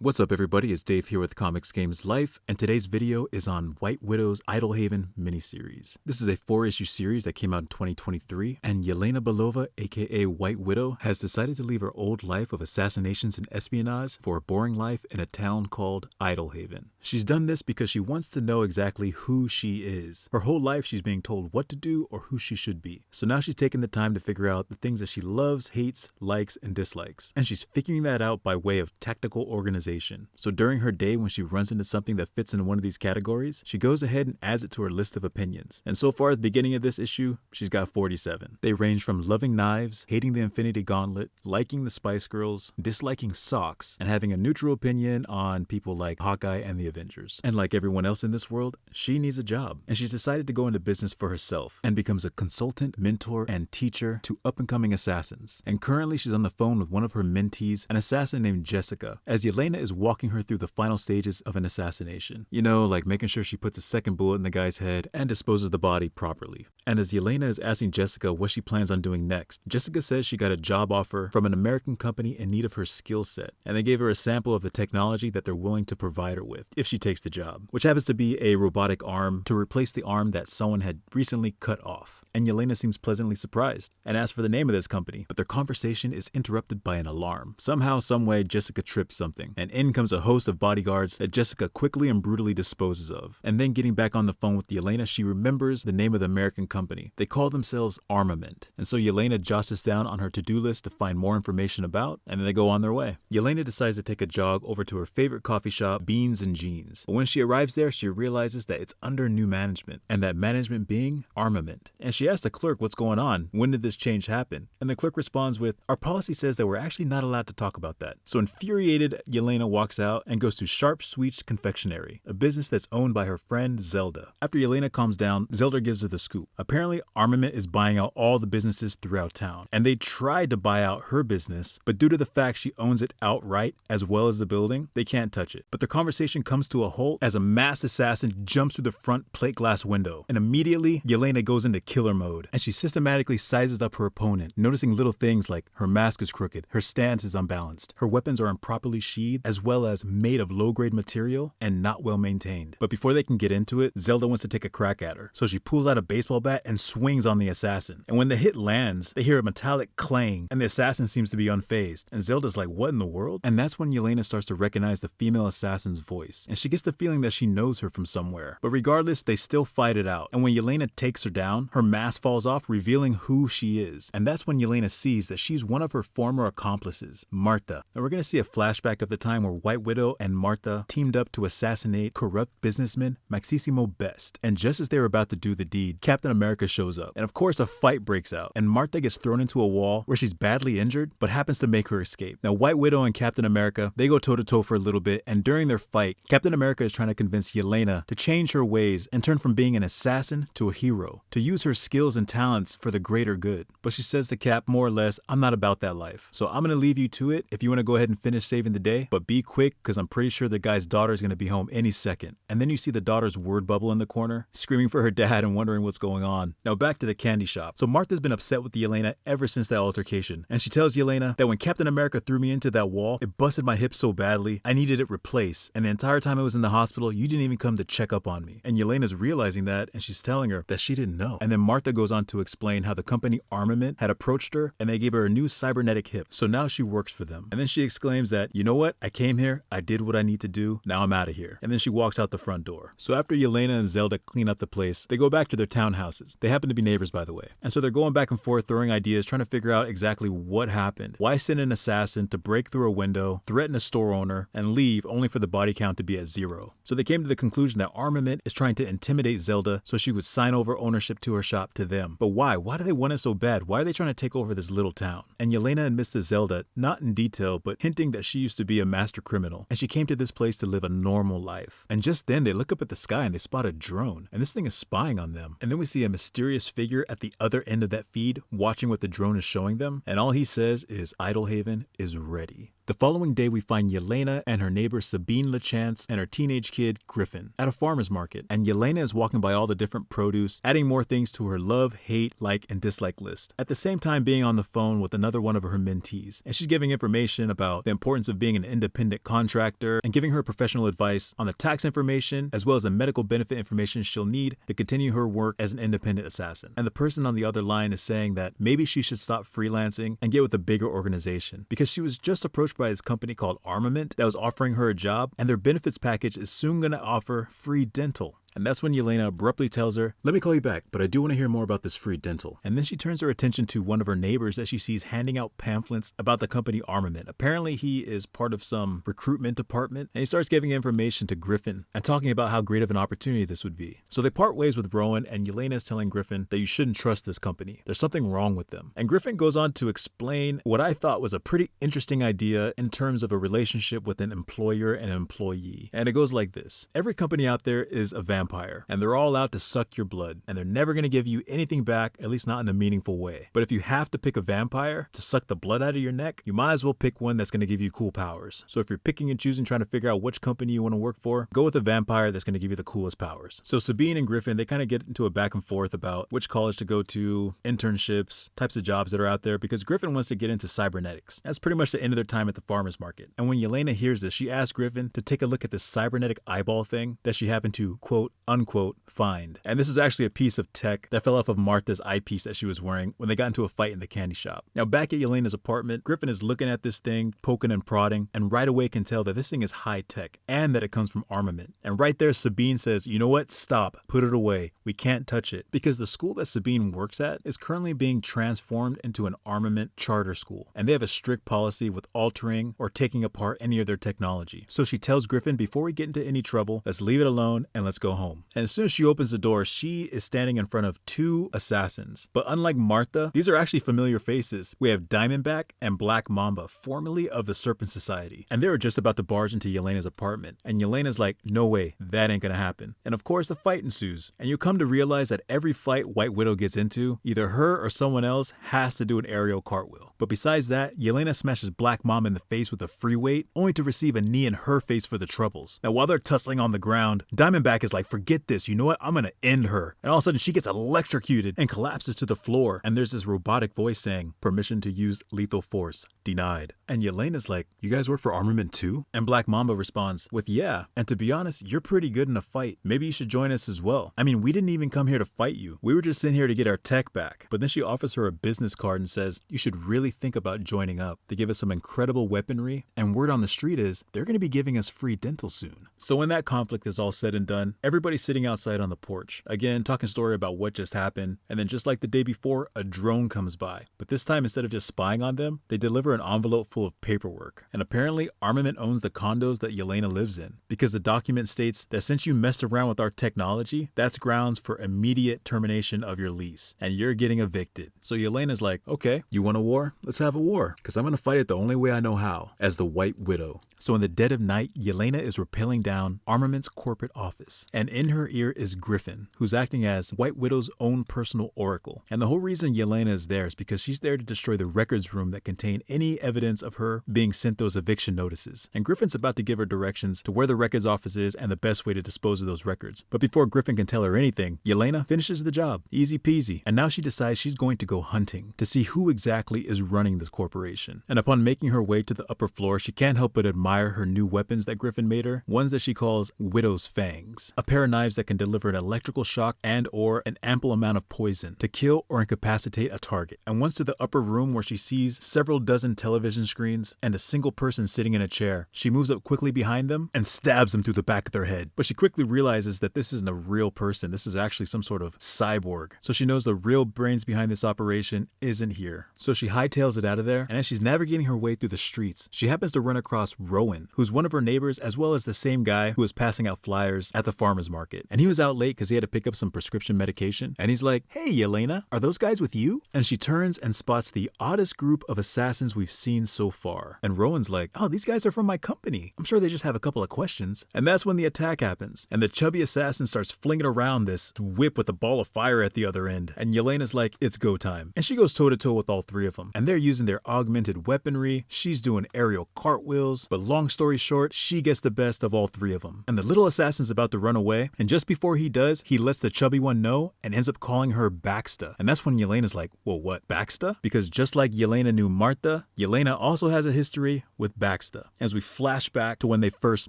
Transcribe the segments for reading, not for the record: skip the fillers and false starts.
What's up everybody, it's Dave here with Comics Games Life, and today's video is on White Widow's Idylhaven miniseries. This is a 4-issue series that came out in 2023, and Yelena Belova, aka White Widow, has decided to leave her old life of assassinations and espionage for a boring life in a town called Idylhaven. She's done this because she wants to know exactly who she is. Her whole life she's being told what to do or who she should be. So now she's taken the time to figure out the things that she loves, hates, likes, and dislikes. And she's figuring that out by way of tactical organization. So during her day, when she runs into something that fits into one of these categories, she goes ahead and adds it to her list of opinions. And so far at the beginning of this issue, she's got 47. They range from loving knives, hating the Infinity Gauntlet, liking the Spice Girls, disliking socks, and having a neutral opinion on people like Hawkeye and the Avengers. And like everyone else in this world, she needs a job. And she's decided to go into business for herself and becomes a consultant, mentor, and teacher to up-and-coming assassins. And currently she's on the phone with one of her mentees, an assassin named Jessica, as Yelena is walking her through the final stages of an assassination. You know, like making sure she puts a second bullet in the guy's head and disposes the body properly. And as Yelena is asking Jessica what she plans on doing next, Jessica says she got a job offer from an American company in need of her skill set, and they gave her a sample of the technology that they're willing to provide her with if she takes the job, which happens to be a robotic arm to replace the arm that someone had recently cut off. And Yelena seems pleasantly surprised and asks for the name of this company, but their conversation is interrupted by an alarm. Somehow, someway, Jessica trips something, and in comes a host of bodyguards that Jessica quickly and brutally disposes of. And then getting back on the phone with Yelena, she remembers the name of the American company. They call themselves Armament. And so Yelena jots this down on her to-do list to find more information about, and then they go on their way. Yelena decides to take a jog over to her favorite coffee shop, Beans and Jeans. But when she arrives there, she realizes that it's under new management, and that management being Armament. And she asks the clerk what's going on. When did this change happen? And the clerk responds with, "Our policy says that we're actually not allowed to talk about that." So infuriated, Yelena walks out and goes to Sharp Sweets Confectionery, a business that's owned by her friend Zelda. After Yelena calms down, Zelda gives her the scoop. Apparently, Armament is buying out all the businesses throughout town, and they tried to buy out her business, but due to the fact she owns it outright as well as the building, they can't touch it. But the conversation comes to a halt as a masked assassin jumps through the front plate glass window, and immediately Yelena goes into killer mode, and she systematically sizes up her opponent, noticing little things like her mask is crooked, her stance is unbalanced, her weapons are improperly sheathed, as well as made of low-grade material and not well maintained. But before they can get into it, Zelda wants to take a crack at her, so she pulls out a baseball bat and swings on the assassin. And when the hit lands, they hear a metallic clang, and the assassin seems to be unfazed. And Zelda's like, what in the world? And that's when Yelena starts to recognize the female assassin's voice, and she gets the feeling that she knows her from somewhere. But regardless, they still fight it out, and when Yelena takes her down, her mask falls off, revealing who she is. And that's when Yelena sees that she's one of her former accomplices, Martha. And we're gonna see a flashback of the time where White Widow and Martha teamed up to assassinate corrupt businessman Maxissimo Best. And just as they were about to do the deed, Captain America shows up. And of course, a fight breaks out, and Martha gets thrown into a wall where she's badly injured, but happens to make her escape. Now, White Widow and Captain America, they go toe-to-toe for a little bit, and during their fight, Captain America is trying to convince Yelena to change her ways and turn from being an assassin to a hero, to use her skills and talents for the greater good. But she says to Cap, more or less, I'm not about that life. So I'm gonna leave you to it if you wanna go ahead and finish saving the day, but be quick, because I'm pretty sure the guy's daughter is gonna be home any second. And then you see the daughter's word bubble in the corner, screaming for her dad and wondering what's going on. Now back to the candy shop. So Martha's been upset with Yelena ever since that altercation, and she tells Yelena that when Captain America threw me into that wall, it busted my hip so badly, I needed it replaced, and the entire time I was in the hospital, you didn't even come to check up on me. And Yelena's realizing that, and she's telling her that she didn't know. And then Martha goes on to explain how the company Armament had approached her, and they gave her a new cybernetic hip, so now she works for them. And then she exclaims that, you know what, I came here, I did what I need to do, now I'm out of here. And then she walks out the front door. So after Yelena and Zelda clean up the place, they go back to their townhouses. They happen to be neighbors, by the way. And so they're going back and forth, throwing ideas, trying to figure out exactly what happened. Why send an assassin to break through a window, threaten a store owner, and leave only for the body count to be at 0? So they came to the conclusion that Armament is trying to intimidate Zelda so she would sign over ownership to her shop to them. But why? Why do they want it so bad? Why are they trying to take over this little town? And Yelena admits to Zelda, not in detail, but hinting that she used to be a master criminal, and she came to this place to live a normal life. And just then they look up at the sky and they spot a drone, and this thing is spying on them. And then we see a mysterious figure at the other end of that feed watching what the drone is showing them, and all he says is Idylhaven is ready. The following day, we find Yelena and her neighbor Sabine LeChance and her teenage kid Griffin at a farmer's market, and Yelena is walking by all the different produce, adding more things to her love, hate, like, and dislike list, at the same time being on the phone with another one of her mentees, and she's giving information about the importance of being an independent contractor and giving her professional advice on the tax information as well as the medical benefit information she'll need to continue her work as an independent assassin. And the person on the other line is saying that maybe she should stop freelancing and get with a bigger organization because she was just approached by this company called Armament that was offering her a job, and their benefits package is soon going to offer free dental. And that's when Yelena abruptly tells her, "Let me call you back, but I do want to hear more about this free dental." And then she turns her attention to one of her neighbors that she sees handing out pamphlets about the company Armament. Apparently he is part of some recruitment department, and he starts giving information to Griffin and talking about how great of an opportunity this would be. So they part ways with Rowan, and Yelena is telling Griffin that you shouldn't trust this company. There's something wrong with them. And Griffin goes on to explain what I thought was a pretty interesting idea in terms of a relationship with an employer and employee. And it goes like this. Every company out there is a vampire, and they're all out to suck your blood, and they're never going to give you anything back, at least not in a meaningful way. But if you have to pick a vampire to suck the blood out of your neck, you might as well pick one that's going to give you cool powers. So if you're picking and choosing, trying to figure out which company you want to work for, go with a vampire that's going to give you the coolest powers. So Sabine and Griffin, they kind of get into a back and forth about which college to go to, internships, types of jobs that are out there, because Griffin wants to get into cybernetics. That's pretty much the end of their time at the farmer's market. And when Yelena hears this, she asks Griffin to take a look at this cybernetic eyeball thing that she happened to, quote, unquote, find. And this was actually a piece of tech that fell off of Martha's eyepiece that she was wearing when they got into a fight in the candy shop. Now back at Yelena's apartment, Griffin is looking at this thing, poking and prodding, and right away can tell that this thing is high tech and that it comes from Armament. And right there, Sabine says, "You know what? Stop. Put it away. We can't touch it." Because the school that Sabine works at is currently being transformed into an Armament charter school, and they have a strict policy with altering or taking apart any of their technology. So she tells Griffin, before we get into any trouble, let's leave it alone and let's go home. And as soon as she opens the door, she is standing in front of two assassins. But unlike Martha, these are actually familiar faces. We have Diamondback and Black Mamba, formerly of the Serpent Society. And they were just about to barge into Yelena's apartment. And Yelena's like, "No way, that ain't gonna happen." And of course, a fight ensues. And you come to realize that every fight White Widow gets into, either her or someone else has to do an aerial cartwheel. But besides that, Yelena smashes Black Mamba in the face with a free weight, only to receive a knee in her face for the troubles. Now while they're tussling on the ground, Diamondback is like, "Forget this, you know what? I'm gonna end her." And all of a sudden she gets electrocuted and collapses to the floor. And there's this robotic voice saying, "Permission to use lethal force denied." And Yelena's like, "You guys work for Armament too?" And Black Mamba responds with, "Yeah. And to be honest, you're pretty good in a fight. Maybe you should join us as well. I mean, we didn't even come here to fight you. We were just in here to get our tech back." But then she offers her a business card and says, "You should really think about joining up. They give us some incredible weaponry, and word on the street is they're going to be giving us free dental soon." So when that conflict is all said and done, everybody's sitting outside on the porch, again talking story about what just happened. And then just like the day before, a drone comes by. But this time, instead of just spying on them, they deliver an envelope full of paperwork. And apparently Armament owns the condos that Yelena lives in, because the document states that since you messed around with our technology, that's grounds for immediate termination of your lease, and you're getting evicted. So Yelena's like, "Okay, you want a war? Let's have a war, because I'm going to fight it the only way I know how, as the White Widow." So in the dead of night, Yelena is rappelling down Armament's corporate office, and in her ear is Griffin, who's acting as White Widow's own personal oracle. And the whole reason Yelena is there is because she's there to destroy the records room that contain any evidence of her being sent those eviction notices. And Griffin's about to give her directions to where the records office is and the best way to dispose of those records. But before Griffin can tell her anything, Yelena finishes the job. Easy peasy. And now she decides she's going to go hunting to see who exactly is running this corporation. And upon making her way to the upper floor, she can't help but admire her new weapons that Griffin made her, ones that she calls Widow's Fangs, a pair of knives that can deliver an electrical shock and or an ample amount of poison to kill or incapacitate a target. And once to the upper room where she sees several dozen television screens and a single person sitting in a chair, she moves up quickly behind them and stabs them through the back of their head. But she quickly realizes that this isn't a real person. This is actually some sort of cyborg. So she knows the real brains behind this operation isn't here. So she hightails it out of there, and as she's navigating her way through the streets, she happens to run across Rowan, who's one of her neighbors as well as the same guy who was passing out flyers at the farmer's market. And he was out late because he had to pick up some prescription medication. And he's like, "Hey, Yelena, are those guys with you?" And she turns and spots the oddest group of assassins we've seen so far. And Rowan's like, "Oh, these guys are from my company. I'm sure they just have a couple of questions." And that's when the attack happens. And the chubby assassin starts flinging around this whip with a ball of fire at the other end. And Yelena's like, "It's go time." And she goes toe-to-toe with all three of them. And they're using their augmented weaponry. She's doing aerial cartwheels. But long story short, she gets the best of all three of them. And the little assassin's about to run away. And just before he does, he lets the chubby one know and ends up calling her Baxter. And that's when Yelena's like, "Well, what, Baxter?" Because just like Yelena knew Martha, Yelena also has a history with Baxter, as we flash back to when they first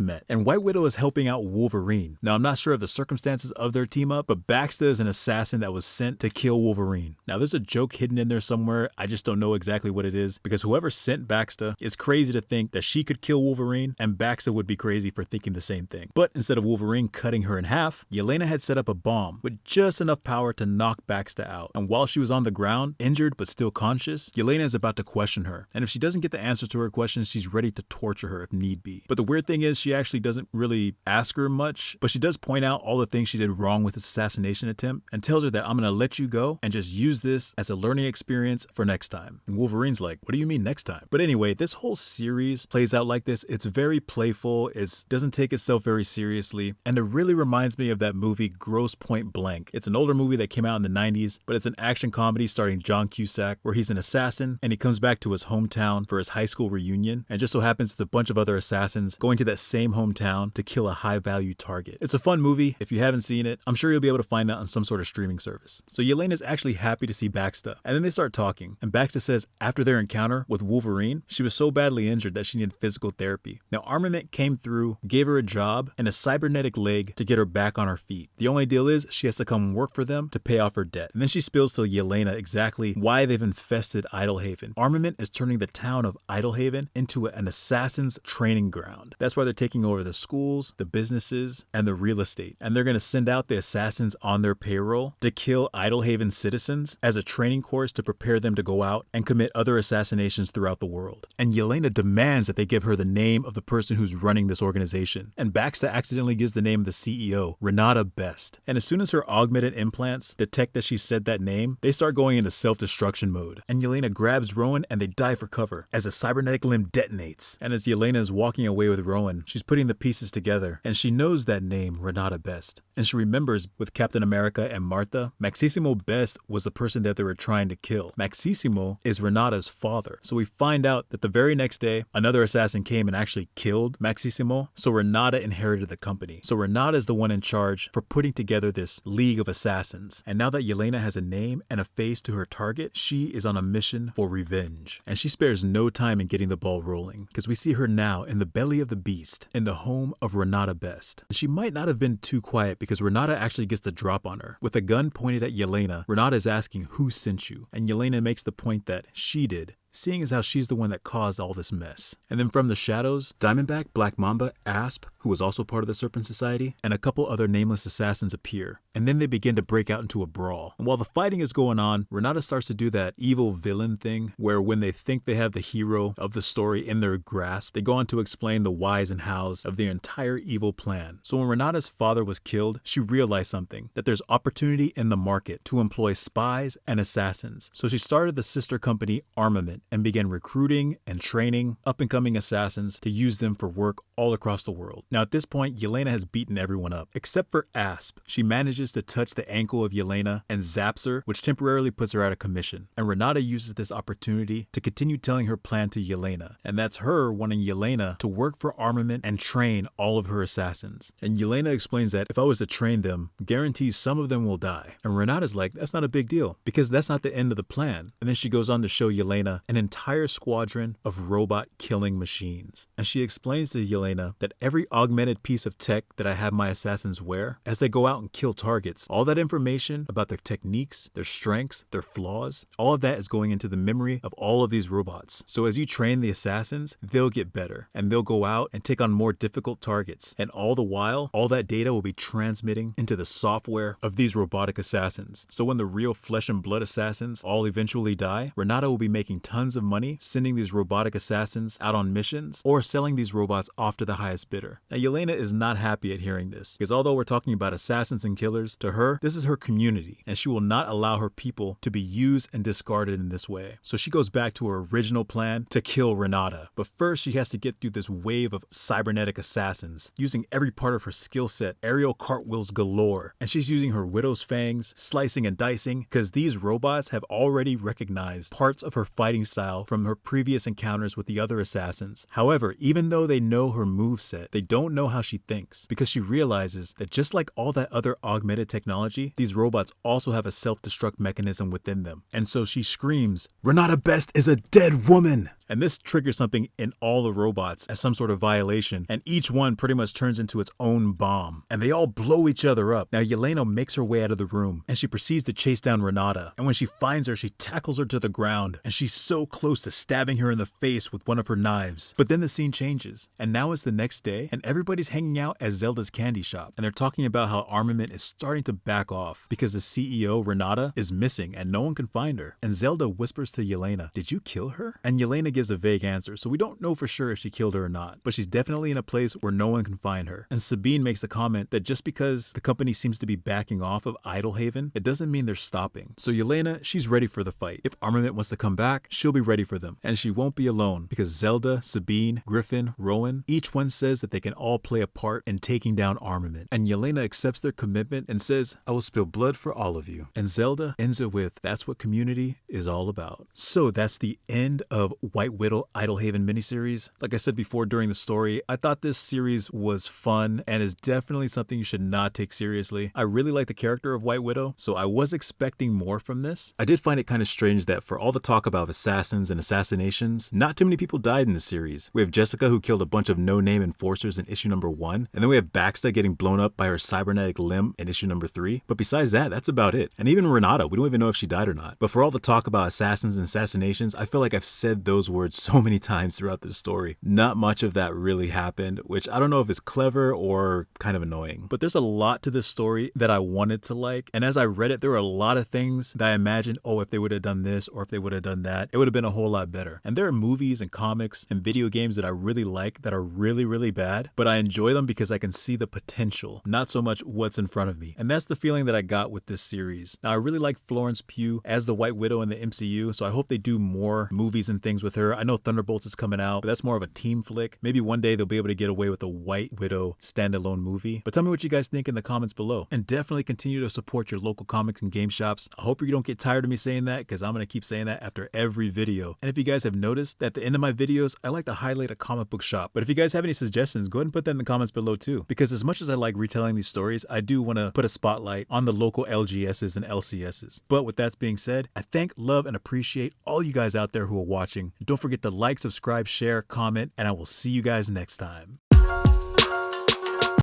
met. And White Widow is helping out Wolverine. Now, I'm not sure of the circumstances of their team up, but Baxter is an assassin that was sent to kill Wolverine. Now, there's a joke hidden in there somewhere. I just don't know exactly what it is, because whoever sent Baxter is crazy to think that she could kill Wolverine, and Baxter would be crazy for thinking the same thing. But instead of Wolverine cutting her in half, Yelena had set up a bomb with just enough power to knock Baxter out. And while she was on the ground, injured but still conscious, Yelena is about to question her. And if she doesn't get the answers to her questions, she's ready to torture her if need be. But the weird thing is, she actually doesn't really ask her much, but she does point out all the things she did wrong with this assassination attempt and tells her that, "I'm gonna let you go and just use this as a learning experience for next time." And Wolverine's like, "What do you mean next time?" But anyway, this whole series plays out like this. It's very playful. It doesn't take itself very seriously. And it really reminds me of that movie Grosse Point Blank. It's an older movie that came out in the 90s, but it's an action comedy starring John Cusack, where he's an assassin and he comes back to his hometown for his high school reunion, and just so happens to a bunch of other assassins going to that same hometown to kill a high-value target. It's a fun movie. If you haven't seen it, I'm sure you'll be able to find it on some sort of streaming service. So Yelena's actually happy to see Baxter, and then they start talking, and Baxter says after their encounter with Wolverine, she was so badly injured that she needed physical therapy. Now, Armament came through, gave her a job and a cybernetic leg to get her back on her feet. The only deal is she has to come work for them to pay off her debt. And then she spills to Yelena exactly why they've infested Idylhaven. Armament is turning the town of Idylhaven into an assassin's training ground. That's why they're taking over the schools, the businesses, and the real estate. And they're going to send out the assassins on their payroll to kill Idylhaven citizens as a training course to prepare them to go out and commit other assassinations throughout the world. And Yelena demands that they give her the name of the person who's running this organization. And Baxter accidentally gives the name of the CEO, Renata Best. And as soon as her augmented implants detect that she said that name, they start going into self-destruction mode. And Yelena grabs Rowan and they dive for cover as a cybernetic limb detonates. And as Yelena is walking away with Rowan, she's putting the pieces together, and she knows that name, Renata Best. And she remembers with Captain America and Martha, Maxissimo Best was the person that they were trying to kill. Maxissimo is Renata's father. So we find out that the very next day, another assassin came and actually killed Maxissimo, so Renata inherited the company. So Renata is the one in charge for putting together this league of assassins. And now that Yelena has a name and a face to her target, she is on a mission for revenge. And she spares no time in getting the ball rolling, because we see her now in the belly of the beast, in the home of Renata Best. And she might not have been too quiet, because Renata actually gets the drop on her. With a gun pointed at Yelena, Renata is asking who sent you, and Yelena makes the point that she did, seeing as how she's the one that caused all this mess. And then from the shadows, Diamondback, Black Mamba, Asp, who was also part of the Serpent Society, and a couple other nameless assassins appear. And then they begin to break out into a brawl. And while the fighting is going on, Renata starts to do that evil villain thing, where when they think they have the hero of the story in their grasp, they go on to explain the whys and hows of their entire evil plan. So when Renata's father was killed, she realized something, that there's opportunity in the market to employ spies and assassins. So she started the sister company Armament and began recruiting and training up-and-coming assassins to use them for work all across the world. Now at this point, Yelena has beaten everyone up, except for Asp. She manages to touch the ankle of Yelena and zaps her, which temporarily puts her out of commission. And Renata uses this opportunity to continue telling her plan to Yelena, and that's her wanting Yelena to work for Armament and train all of her assassins. And Yelena explains that if I was to train them, guarantees some of them will die. And Renata's like, that's not a big deal, because that's not the end of the plan. And then she goes on to show Yelena an entire squadron of robot killing machines. And she explains to Yelena that every augmented piece of tech that I have my assassins wear, as they go out and kill targets, all that information about their techniques, their strengths, their flaws, all of that is going into the memory of all of these robots. So as you train the assassins, they'll get better, and they'll go out and take on more difficult targets. And all the while, all that data will be transmitting into the software of these robotic assassins. So when the real flesh and blood assassins all eventually die, Renata will be making tons tons of money sending these robotic assassins out on missions or selling these robots off to the highest bidder. Now, Yelena is not happy at hearing this because although we're talking about assassins and killers, to her, this is her community and she will not allow her people to be used and discarded in this way. So she goes back to her original plan to kill Renata. But first, she has to get through this wave of cybernetic assassins using every part of her skill set, aerial cartwheels galore. And she's using her widow's fangs, slicing and dicing, because these robots have already recognized parts of her fighting style from her previous encounters with the other assassins. However, even though they know her moveset, they don't know how she thinks, because she realizes that just like all that other augmented technology, these robots also have a self-destruct mechanism within them. And so she screams, "Renata Best is a dead woman!" And this triggers something in all the robots as some sort of violation, and each one pretty much turns into its own bomb. And they all blow each other up. Now Yelena makes her way out of the room, and she proceeds to chase down Renata. And when she finds her, she tackles her to the ground, and she's so close to stabbing her in the face with one of her knives. But then the scene changes, and now it's the next day, and everybody's hanging out at Zelda's candy shop. And they're talking about how armament is starting to back off because the CEO, Renata, is missing and no one can find her. And Zelda whispers to Yelena, "Did you kill her?" And Yelena gives a vague answer, so we don't know for sure if she killed her or not, but she's definitely in a place where no one can find her. And Sabine makes the comment that just because the company seems to be backing off of Idylhaven, it doesn't mean they're stopping. So Yelena, she's ready for the fight. If armament wants to come back, she'll be ready for them. And she won't be alone, because Zelda, Sabine, Griffin, Rowan, each one says that they can all play a part in taking down armament. And Yelena accepts their commitment and says, "I will spill blood for all of you." And Zelda ends it with, "That's what community is all about." So that's the end of White Widow Idylhaven miniseries. Like I said before during the story, I thought this series was fun and is definitely something you should not take seriously. I really like the character of White Widow, so I was expecting more from this. I did find it kind of strange that for all the talk about assassins and assassinations, not too many people died in the series. We have Jessica, who killed a bunch of no-name enforcers in issue number 1, and then we have Baxter getting blown up by her cybernetic limb in issue number 3. But besides that, that's about it. And even Renata, we don't even know if she died or not. But for all the talk about assassins and assassinations, I feel like I've said those words so many times throughout this story. Not much of that really happened, which I don't know if it's clever or kind of annoying. But there's a lot to this story that I wanted to like, and as I read it, there were a lot of things that I imagined, oh, if they would have done this or if they would have done that, it would have been a whole lot better. And there are movies and comics and video games that I really like that are really, really bad, but I enjoy them because I can see the potential, not so much what's in front of me. And that's the feeling that I got with this series. Now, I really like Florence Pugh as the White Widow in the MCU, so I hope they do more movies and things with her. I know Thunderbolts is coming out, but that's more of a team flick. Maybe one day they'll be able to get away with a White Widow standalone movie. But tell me what you guys think in the comments below. And definitely continue to support your local comics and game shops. I hope you don't get tired of me saying that, because I'm going to keep saying that after every video. And if you guys have noticed, at the end of my videos, I like to highlight a comic book shop. But if you guys have any suggestions, go ahead and put that in the comments below too. Because as much as I like retelling these stories, I do want to put a spotlight on the local LGSs and LCSs. But with that being said, I thank, love, and appreciate all you guys out there who are watching. Don't forget to like, subscribe, share, comment, and I will see you guys next time.